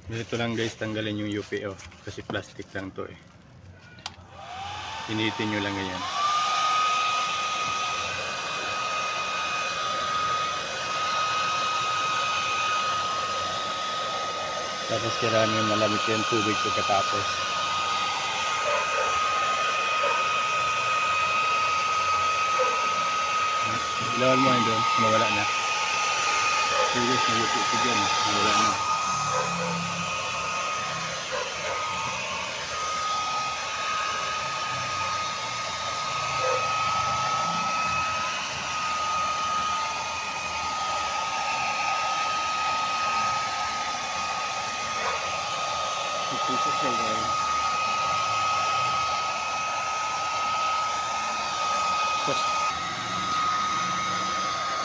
Ganito lang guys, tanggalin yung UPO kasi plastic lang to eh. Initin nyo lang ganyan. Tapos kailangan yung malamig yung tubig pagkatapos. Ilawan mo yun doon, mawala na. So guys, nalupit yan, mawala na. Ito siya guys.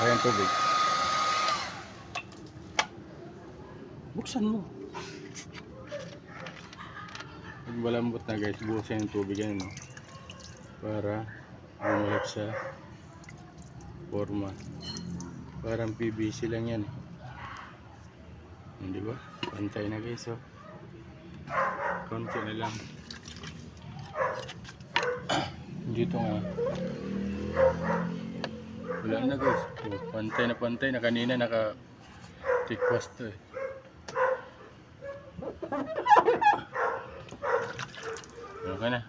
Ayan tubig. Buksan mo. Pag malambot na guys, bukasan yung tubig yan, no? Para bumalik sa forma. Parang PVC lang yan. Hindi ba? Pantay na guys, oh. Konti na lang. Dito nga. Wala na guys. Pantay na kanina naka tikwas to eh. Okay na.